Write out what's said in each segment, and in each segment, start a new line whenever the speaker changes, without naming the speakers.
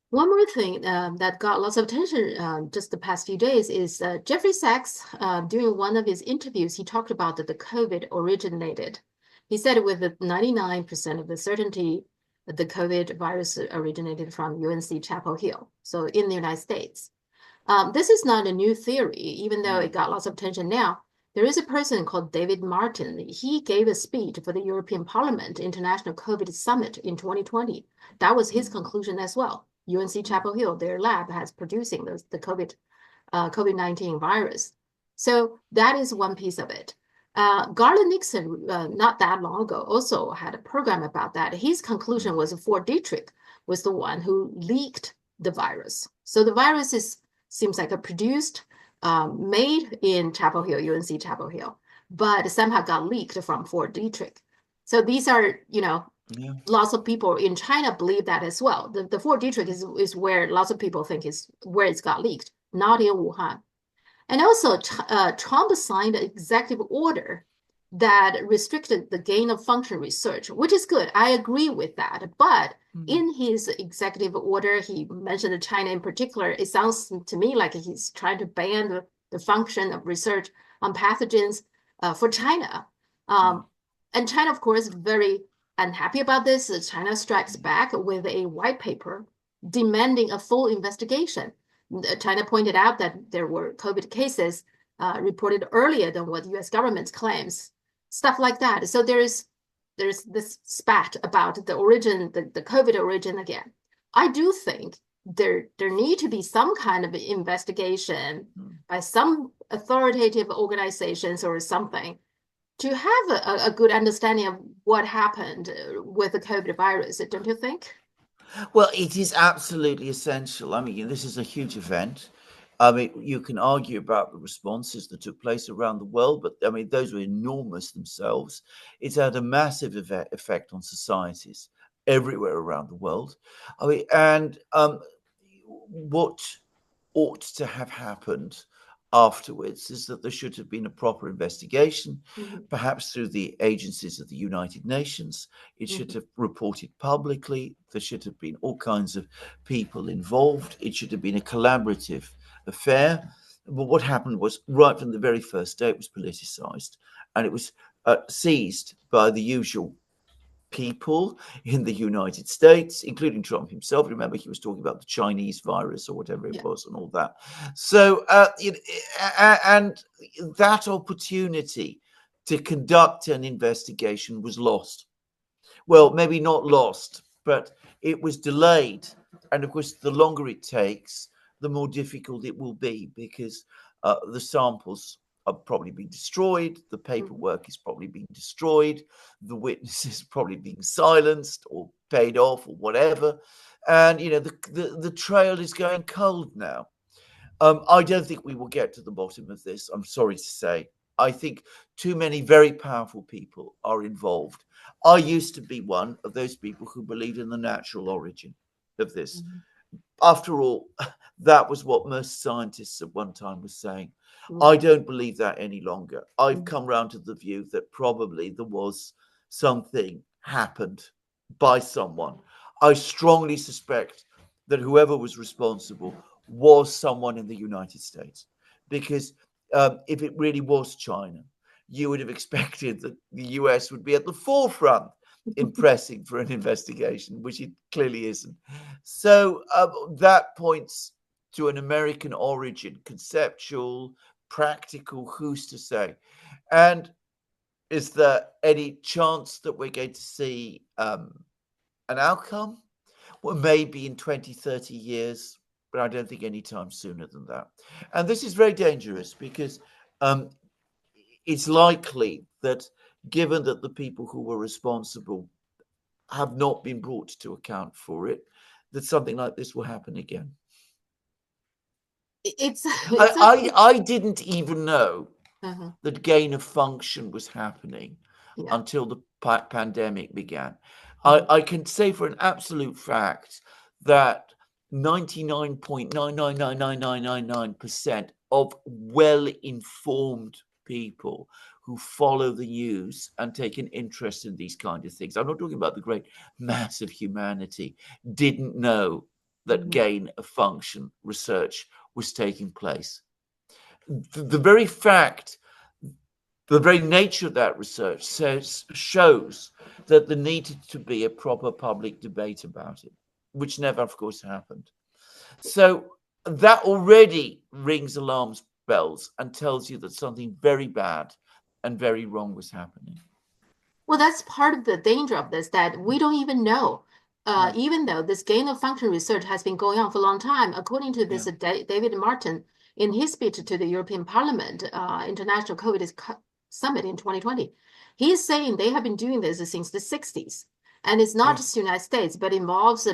One more thing that got lots of attention just the past few days is Jeffrey Sachs, during one of his interviews, he talked about that the COVID originated. He said with the 99% of the certainty that the COVID virus originated from UNC Chapel Hill, so in the United States. This is not a new theory, even though it
Mm,
got lots of attention now. There is a person called David Martin. He gave a speech for the European Parliament International COVID Summit in 2020. That was his
mm,
conclusion as well. UNC
mm,
Chapel Hill, their lab has producing the COVID-19 virus. So that is one piece of it. Garland Nixon, not that long ago, also had a program about that. His conclusion
mm,
was Fort Detrick was the one who leaked the virus. So the virus seems like a produced, made in Chapel Hill, UNC Chapel Hill, but somehow got leaked from Fort Detrick. So these are,
yeah.
lots of people in China believe that as well. The Fort Detrick is where lots of people think is where it's got leaked, not in Wuhan. And also, Trump signed an executive order that restricted the gain of function research, which is good. I agree with that. But
Mm,
in his executive order, he mentioned China in particular. It sounds to me like he's trying to ban the function of research on pathogens for China.
mm,
Um, and China, of course, is very unhappy about this. China strikes back with a white paper demanding a full investigation. China pointed out that there were COVID cases reported earlier than what U.S. government claims, stuff like that. So there's this spat about the origin, the COVID origin again. I do think there need to be some kind of investigation
mm.
by some authoritative organizations or something to have a good understanding of what happened with the COVID virus, don't you think?
Well, it is absolutely essential. I mean, this is a huge event. I mean, you can argue about the responses that took place around the world, but I mean, those were enormous themselves. It's had a massive effect on societies everywhere around the world. I mean, and what ought to have happened afterwards is that there should have been a proper investigation,
Mhm,
perhaps through the agencies of the United Nations. It should
mhm,
have reported publicly. There should have been all kinds of people involved. It should have been a collaborative affair. But what happened was, right from the very first day, it was politicized and it was seized by the usual people in the United States, including Trump himself. Remember, he was talking about the Chinese virus or whatever it
yeah.
was and all that. So, and that opportunity to conduct an investigation was lost. Well,
Mhm,
maybe not lost, but it was delayed. And of course, the longer it takes, the more difficult it will be because the samples are probably being destroyed, the
mhm.
paperwork is probably being destroyed, the witnesses probably being silenced or paid off or whatever. And, the trail is going cold now. I don't think we will get to the bottom of this. I'm sorry to say. I think too many very powerful people are involved. I used to be one of those people who believed in the natural origin of this.
Mhm.
After all, that was what most scientists at one time were saying. I
Right.
don't believe that any longer. I've
Mhm.
come round to the view that probably there was something happened by someone. I strongly suspect that whoever was responsible was someone in the United States. Because if it really was China, you would have expected that the US would be at the forefront in pressing for an investigation, which it clearly isn't. So that points to an American origin, conceptual, practical, who's to say? And is there any chance that we're going to see an outcome? Well, maybe in 20, 30 years, but I don't think any time sooner than that. And this is very dangerous because um, it's likely that, given that the people who were responsible have not been brought to account for it, that something like this will happen again.
It's
I,
it's
I,
actually
I didn't even know
uh-huh.
that gain of function was happening
Yeah.
until the pandemic began. I,
Mhm.
I can say for an absolute fact that 99.9999999% of well informed people who follow the news and take an interest in these kind of things, I'm not talking about the great mass of humanity, didn't know that gain of function research was taking place. The very fact, the very nature of that research shows that there needed to be a proper public debate about it, which never, of course, happened. So that already rings alarm bells and tells you that something very bad and very wrong was happening.
Well, that's part of the danger of this, that we don't even know. Even though this gain of function research has been going on for a long time, according to this David Martin, in his speech to the European Parliament International COVID Summit in 2020, he's saying they have been doing this since the 60s. And it's not just the United States, but involves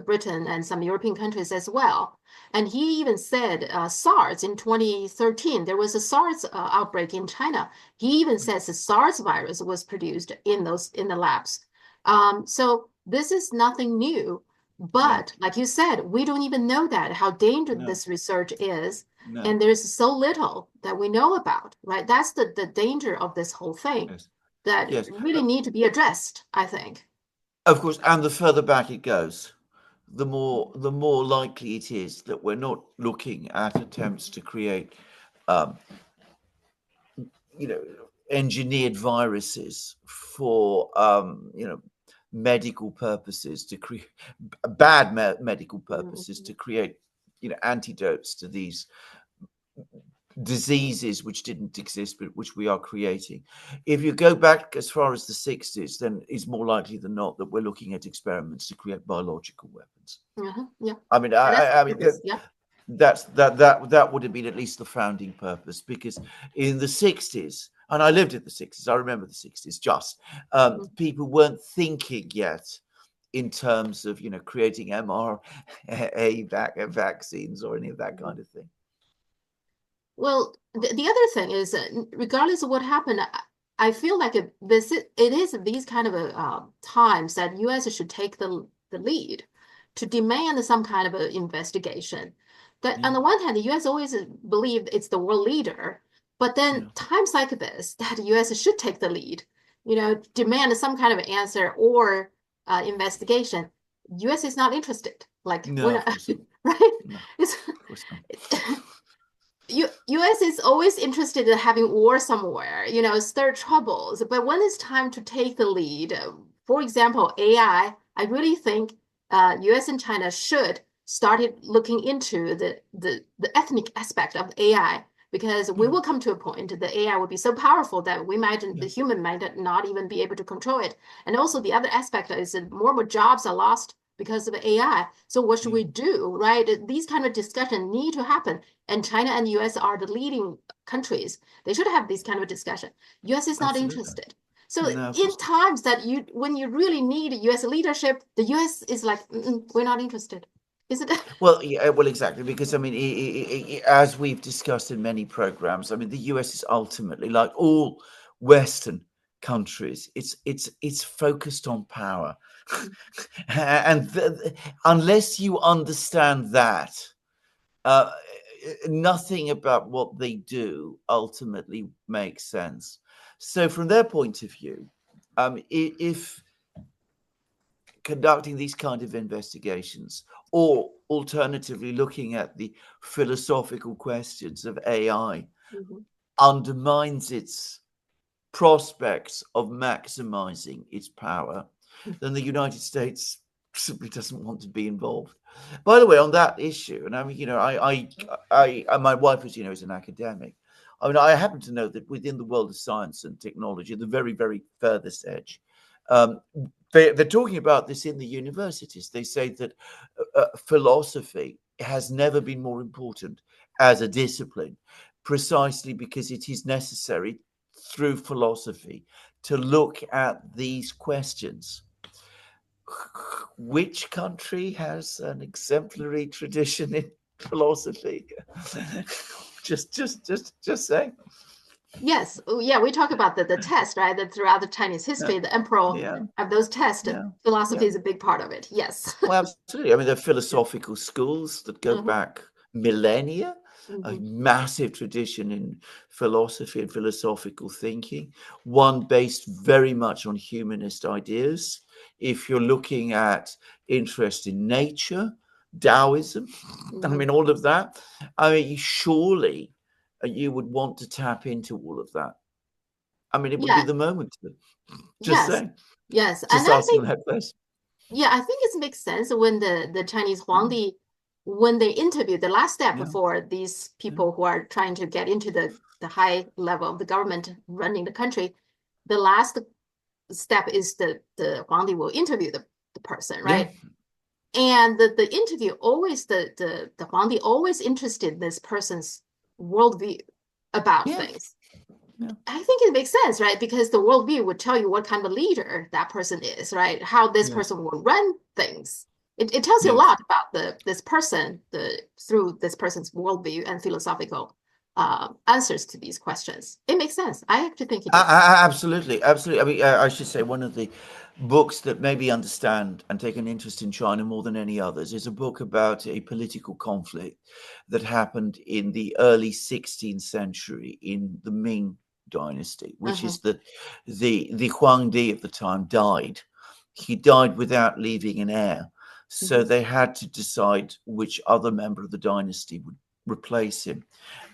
Britain and some European countries as well. And he even said SARS in 2013, there was a SARS outbreak in China. He even says the SARS virus was produced in the labs. So this is nothing new. But like you said, we don't even know that, how dangerous this research is. And there's so little that we know about, right? That's the danger of this whole thing that really need to be addressed, I think.
Of course, and the further back it goes, the more likely it is that we're not looking at attempts to create, engineered viruses for, medical purposes, to create bad medical purposes, to create, antidotes to these diseases which didn't exist but which we are creating. If you go back as far as the 60s, then it's more likely than not that we're looking at experiments to create biological weapons.
Yeah.
I mean, that would have been at least the founding purpose, because in the 60s, and I lived in the 60s, I remember the 60s, people weren't thinking yet in terms of creating mRNA vaccines or any of that kind of thing.
Well, the other thing is, regardless of what happened, I feel like it is these kind of times that U.S. should take the lead to demand some kind of an investigation. That on the one hand, the U.S. always believed it's the world leader, but then times like this, that the U.S. should take the lead, demand some kind of answer or investigation. U.S. is not interested. Like, we're not, right?
No,
U.S. is always interested in having war somewhere, stir troubles. But when it's time to take the lead, for example, AI, I really think U.S. and China should started looking into the ethnic aspect of AI, because we will come to a point the AI will be so powerful that the human might not even be able to control it. And also the other aspect is that more and more jobs are lost because of AI. So what should we do, right? These kind of discussions need to happen. And China and the US are the leading countries. They should have this kind of discussion. US is not interested. So in times that when you really need US leadership, the US is like, we're not interested. Is it?
Well, exactly. Because I mean, as we've discussed in many programs, I mean, the US is ultimately, like all Western countries, it's focused on power. And unless you understand that, nothing about what they do ultimately makes sense. So from their point of view, if conducting these kind of investigations, or alternatively looking at the philosophical questions of AI, undermines its prospects of maximizing its power, then the United States simply doesn't want to be involved. By the way, on that issue, and I mean, my wife, as you know, is an academic. I mean, I happen to know that within the world of science and technology, the very, very furthest edge, they're talking about this in the universities. They say that philosophy has never been more important as a discipline, precisely because it is necessary through philosophy to look at these questions. Which country has an exemplary tradition in philosophy? just saying.
Yes. Yeah, we talk about the test, right? That throughout the Chinese history, the emperor have those tests. Philosophy is a big part of it. Yes.
Well, absolutely. I mean, there are philosophical schools that go back millennia, a massive tradition in philosophy and philosophical thinking, one based very much on humanist ideas. If you're looking at interest in nature, Taoism. I
Mhm.
mean, all of that. I mean, surely you would want to tap into all of that. I mean, it would be
Yeah,
the moment to just
yes,
say,
yes. And
just
I
asking
think,
that question.
yeah, I think it makes sense when the Chinese
Mm,
Huangdi, when they interview, the last step
yeah,
for these
yeah,
people who are trying to get into the high level of the government running the country, the last step is the Huangdi will interview the person,
yeah,
right? And the interview always the Huangdi always interested in this person's worldview about
yeah,
things.
yeah,
I think it makes sense, right? Because the worldview would tell you what kind of leader that person is, right? How this
yes,
person will run things. It tells you a
yes.
lot about this person through this person's worldview and philosophical answers to these questions. It makes sense. I actually think it does.
Absolutely, absolutely. I mean, I should say one of the books that maybe understand and take an interest in China more than any others is a book about a political conflict that happened in the early 16th century in the Ming dynasty, which
Hmm.
is the Huangdi of the time died. He died without leaving an heir, so
Hmm.
they had to decide which other member of the dynasty would replace him.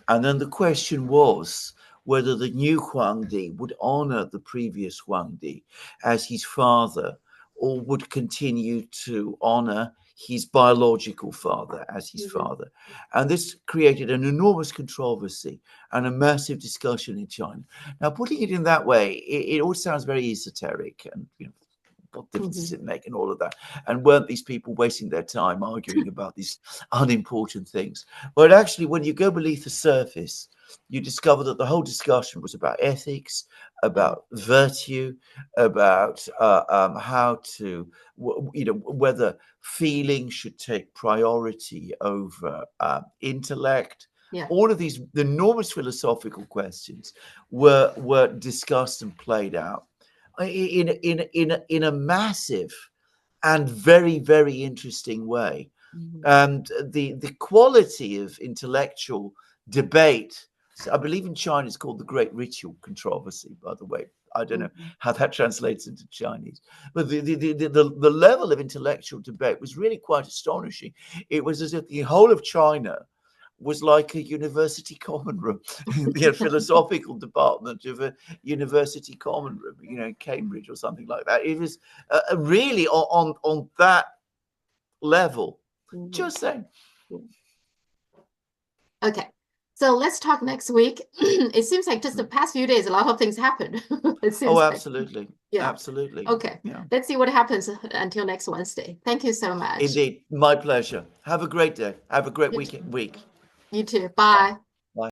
And then the question was whether the new Huangdi would honor the previous Huangdi as his father or would continue to honor his biological father as his
Hmm.
father. And this created an enormous controversy and a massive discussion in China. Now, putting it in that way, it all sounds very esoteric and, what difference does
Hmm.
it make and all of that? And weren't these people wasting their time arguing about these unimportant things? But actually, when you go beneath the surface, you discover that the whole discussion was about ethics,
Uh-huh.
about virtue, about how to, whether feeling should take priority over intellect.
Yeah.
All of these enormous philosophical questions were discussed and played out in a massive and very very interesting way.
Hmm.
And the quality of intellectual debate, so I believe in China it's called the Great Ritual Controversy, by the way. I don't know
Hmm.
how that translates into Chinese, but the level of intellectual debate was really quite astonishing. It was as if the whole of China was like a university common room, the philosophical department of a university common room, Cambridge or something like that. It was really on that level.
Hmm.
Just saying.
Okay. So let's talk next week. It seems like just the past few days, a lot of things happened. It
Oh,
seems like,
absolutely.
yeah.
Absolutely.
Okay.
Yeah.
Let's see what happens until next Wednesday. Thank you so much.
Indeed. My pleasure. Have a great day. Have a great
You too.
week.
You too.
Bye.
Bye.